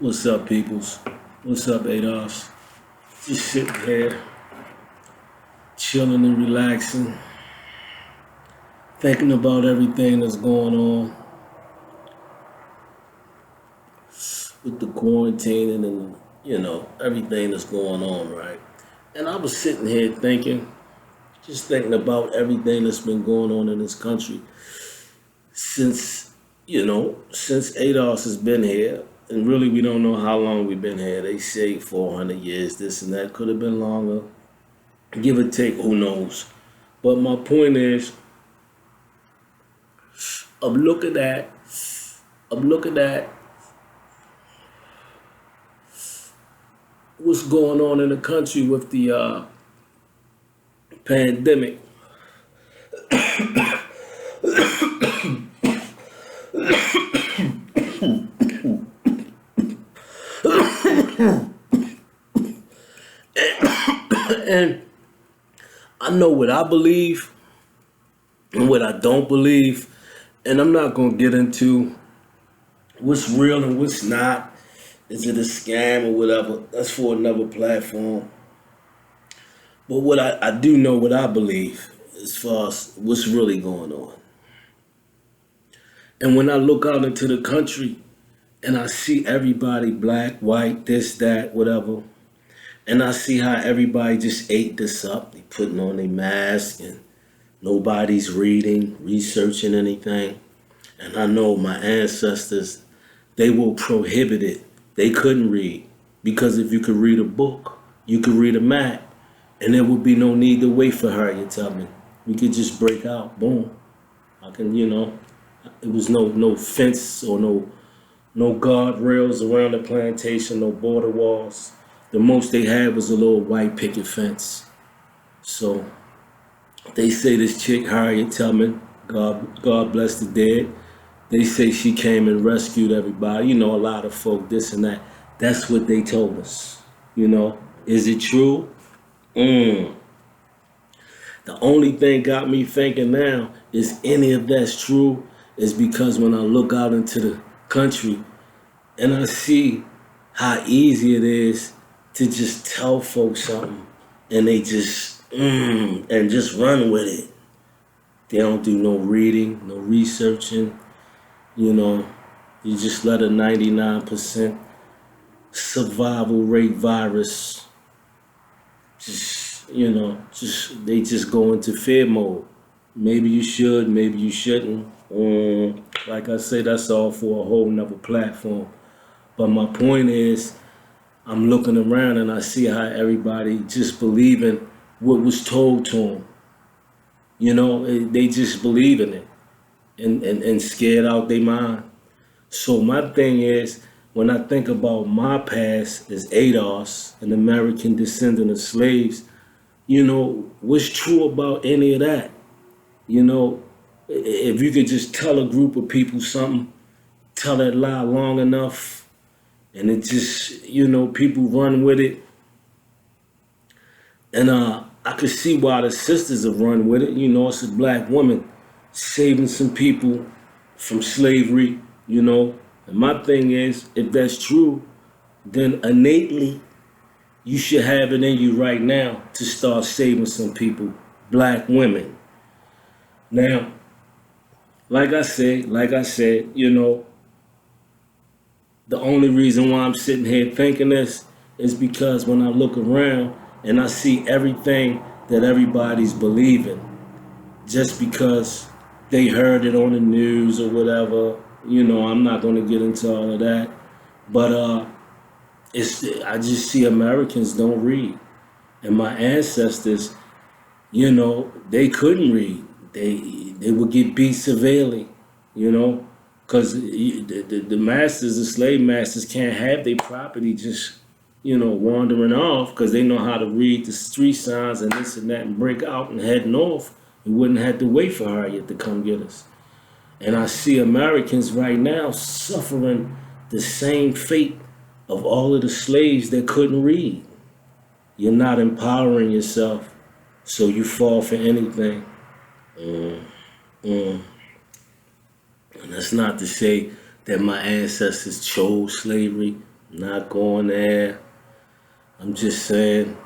What's up, peoples? What's up, A.D.O.S? Just sitting here, chilling and relaxing, thinking about everything that's going on with the quarantine and everything that's going on, right? And I was sitting here thinking, just thinking about everything that's been going on in this country since, since A.D.O.S has been here. And really, we don't know how long we've been here. They say 400 years, this and that. Could have been longer. Give or take, who knows? But my point is, I'm looking at, I'm looking at what's going on in the country with the pandemic. And I know what I believe and what I don't believe. And I'm not going to get into what's real and what's not. Is it a scam or whatever? That's for another platform. But what I do know what I believe as far as what's really going on. And when I look out into the country and I see everybody black, white, this, that, whatever, and I see how everybody just ate this up. They putting on their mask and nobody's reading, researching anything. And I know my ancestors, they were prohibited. They couldn't read. Because if you could read a book, you could read a map, and there would be no need to wait for Harriet Tubman. We could just break out, boom. I can, it was no fence or no guardrails around the plantation, no border walls. The most they had was a little white picket fence. So they say this chick, Harriet Tubman, God bless the dead, they say she came and rescued everybody. A lot of folk, this and that. That's what they told us. Is it true? The only thing got me thinking now is any of that's true is because when I look out into the country and I see how easy it is to just tell folks something and they just and just run with it. They don't do no reading, no researching. You just let a 99% survival rate virus they just go into fear mode. Maybe you should, maybe you shouldn't. Like I say, that's all for a whole nother platform. But my point is, I'm looking around and I see how everybody just believing what was told to them. They just believe in it and scared out their mind. So my thing is, when I think about my past as A.D.O.S, an American descendant of slaves, what's true about any of that? If you could just tell a group of people something, tell that lie long enough, and it just, people run with it. And I could see why the sisters have run with it. It's a black woman saving some people from slavery, And my thing is, if that's true, then innately you should have it in you right now to start saving some people, black women. Now, like I said, the only reason why I'm sitting here thinking this is because when I look around and I see everything that everybody's believing, just because they heard it on the news or whatever, I'm not going to get into all of that. But I just see Americans don't read. And my ancestors, they couldn't read. They would get beat severely, because the masters, the slave masters can't have their property just, wandering off because they know how to read the street signs and this and that and break out and head north. We wouldn't have to wait for Harriet to come get us. And I see Americans right now suffering the same fate of all of the slaves that couldn't read. You're not empowering yourself, so you fall for anything. And that's not to say that my ancestors chose slavery. Not going there. I'm just saying,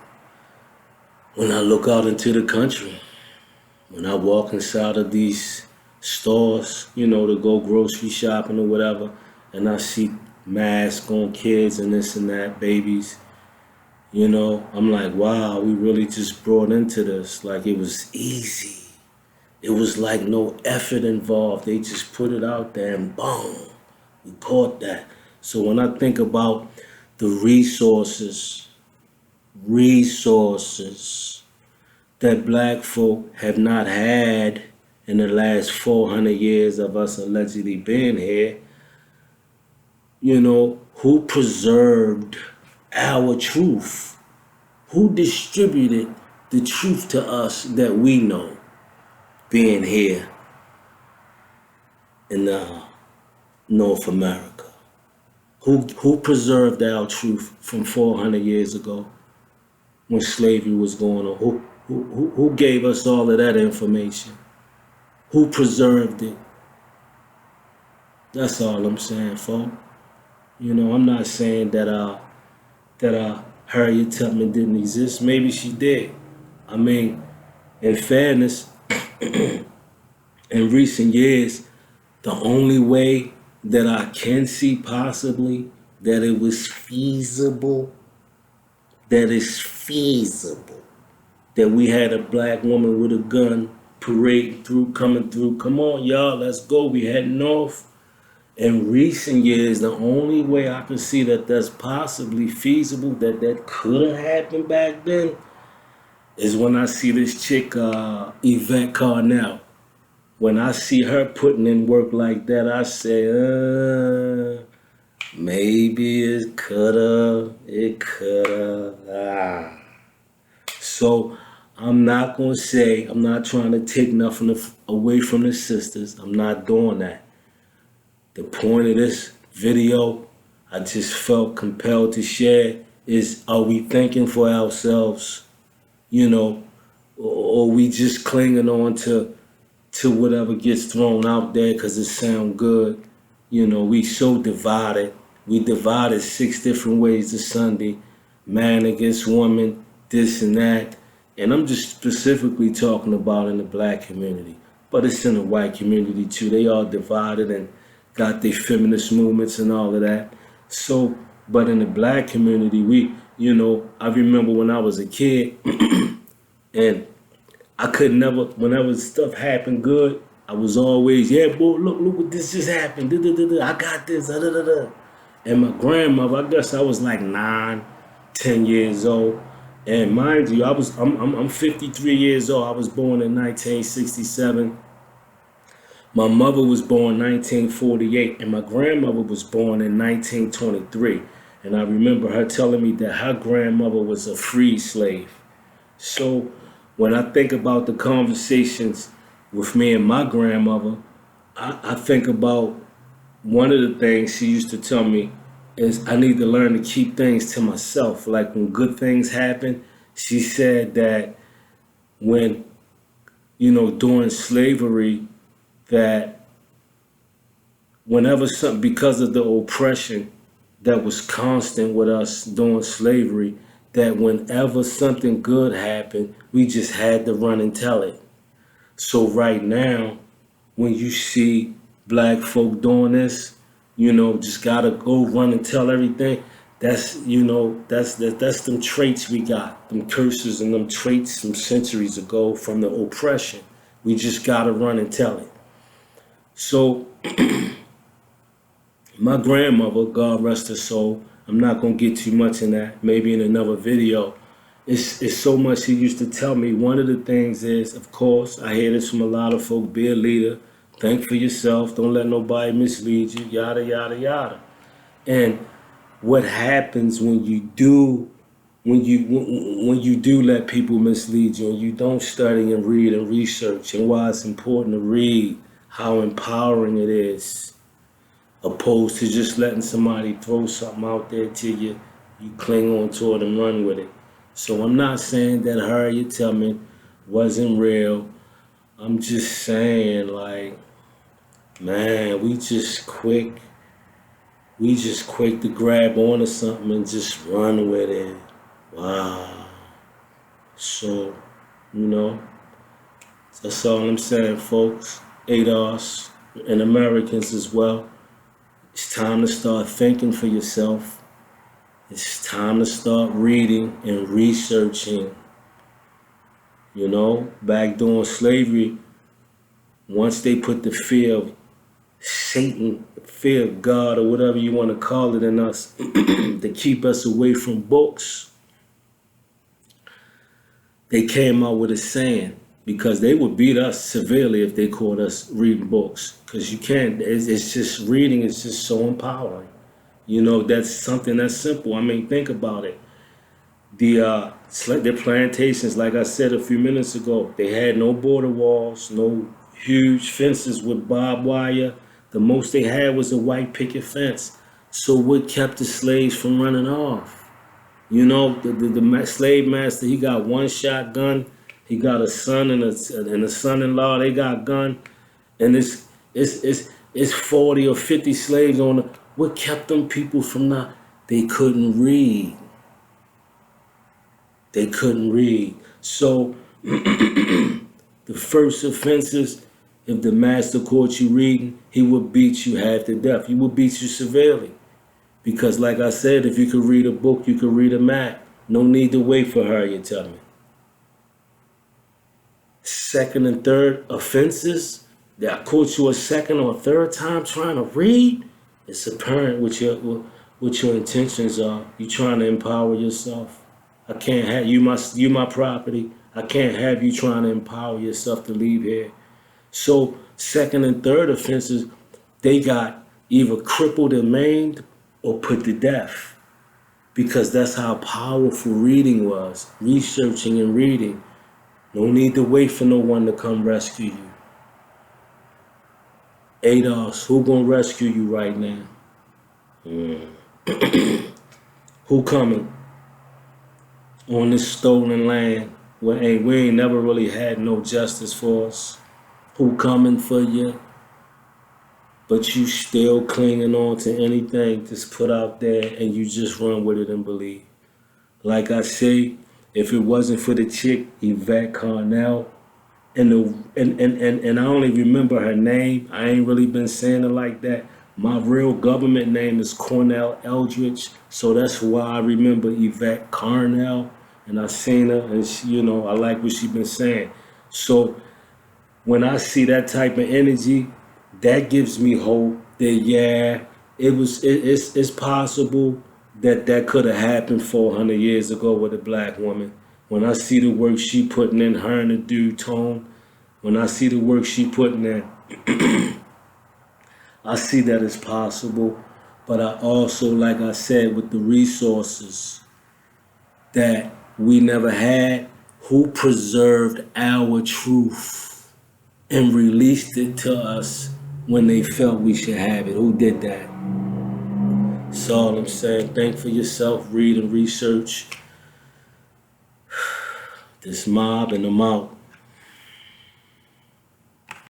when I look out into the country, when I walk inside of these stores, to go grocery shopping or whatever, and I see masks on kids and this and that, babies, I'm like, wow, we really just brought into this. Like it was easy. It was like no effort involved. They just put it out there and boom, we caught that. So when I think about the resources that black folk have not had in the last 400 years of us allegedly being here, who preserved our truth? Who distributed the truth to us that we know being here in North America? Who preserved our truth from 400 years ago when slavery was going on? Who gave us all of that information? Who preserved it? That's all I'm saying, folks. I'm not saying that Harriet Tubman didn't exist. Maybe she did. I mean, in fairness, in recent years, the only way that I can see possibly that it was feasible, that we had a black woman with a gun parading through, coming through. Come on, y'all, let's go. We heading north. In recent years, the only way I can see that that's possibly feasible, that could have happened back then, is when I see this chick, Yvette Carnell. When I see her putting in work like that, I say, maybe it coulda. So I'm not gonna say, I'm not trying to take nothing away from the sisters. I'm not doing that. The point of this video, I just felt compelled to share, is are we thinking for ourselves, or we just clinging on to whatever gets thrown out there because it sound good. We so divided. We divided 6 different ways to Sunday, man against woman, this and that. And I'm just specifically talking about in the black community, but it's in the white community too. They all divided and got their feminist movements and all of that. So, but in the black community, I remember when I was a kid and I could never, whenever stuff happened good, I was always, yeah, boy, look what this just happened. I got this. Da, da, da, da. And my grandmother, I guess I was like 9, 10 years old. And mind you, I'm 53 years old. I was born in 1967. My mother was born 1948, and my grandmother was born in 1923. And I remember her telling me that her grandmother was a free slave. So when I think about the conversations with me and my grandmother, I think about one of the things she used to tell me is I need to learn to keep things to myself. Like when good things happen, she said that when, during slavery, that whenever something, because of the oppression that was constant with us during slavery, that whenever something good happened, we just had to run and tell it. So right now, when you see black folk doing this, just gotta go run and tell everything. That's that's them traits we got, them curses and them traits from centuries ago from the oppression. We just gotta run and tell it. So my grandmother, God rest her soul, I'm not gonna get too much in that, maybe in another video. It's so much she used to tell me. One of the things is, of course, I hear this from a lot of folk, be a leader, think for yourself, don't let nobody mislead you, yada, yada, yada. And what happens when you do let people mislead you and you don't study and read and research, and why it's important to read, how empowering it is, opposed to just letting somebody throw something out there to you, you cling on to it and run with it. So I'm not saying that Harriet Tubman wasn't real. I'm just saying, like, man, we just quick we just quick to grab onto something and just run with it. Wow. So, you know, that's all I'm saying, folks. A.D.O.S. and Americans as well. It's time to start thinking for yourself. It's time to start reading and researching. You know, back during slavery, once they put the fear of Satan, fear of God, or whatever you want to call it in us, to keep us away from books, they came out with a saying, because they would beat us severely if they caught us reading books. Because you can't, it's just reading is just so empowering. You know, that's something that's simple. I mean, think about it. The plantations, like I said a few minutes ago, they had no border walls, no huge fences with barbed wire. The most they had was a white picket fence. So what kept the slaves from running off? You know, the slave master, he got one shotgun. He got a son and a son-in-law. They got gun, and it's 40 or 50 slaves on it. What kept them people from not? They couldn't read. They couldn't read. So the first offenses, if the master caught you reading, he would beat you half to death. He would beat you severely. Because like I said, if you could read a book, you could read a map. No need to wait for Harriet Tubman. Second and third offenses, that I caught you a second or a third time trying to read, it's apparent what your intentions are. You trying to empower yourself. I can't have you my property. I can't have you trying to empower yourself to leave here. So second and third offenses, they got either crippled and maimed or put to death. Because that's how powerful reading was. Researching and reading. No need to wait for no one to come rescue you. A.D.O.S, who gonna rescue you right now? Who coming on this stolen land where we ain't never really had no justice for us? Who coming for you? But you still clinging on to anything that's put out there, and you just run with it and believe. Like I say, if it wasn't for the chick, Yvette Carnell, and I only remember her name. I ain't really been saying it like that. My real government name is Cornell Eldridge, so that's why I remember Yvette Carnell, and I seen her, and she, you know, I like what she been saying. So when I see that type of energy, that gives me hope that yeah, it's possible that could have happened 400 years ago with a black woman. When I see the work she putting in, her and the dude Tone, when I see the work she putting in, I see that it's possible. But I also, like I said, with the resources that we never had, who preserved our truth and released it to us when they felt we should have it? Who did that? That's all I'm saying. Think for yourself, read and research. This mob, and I'm out.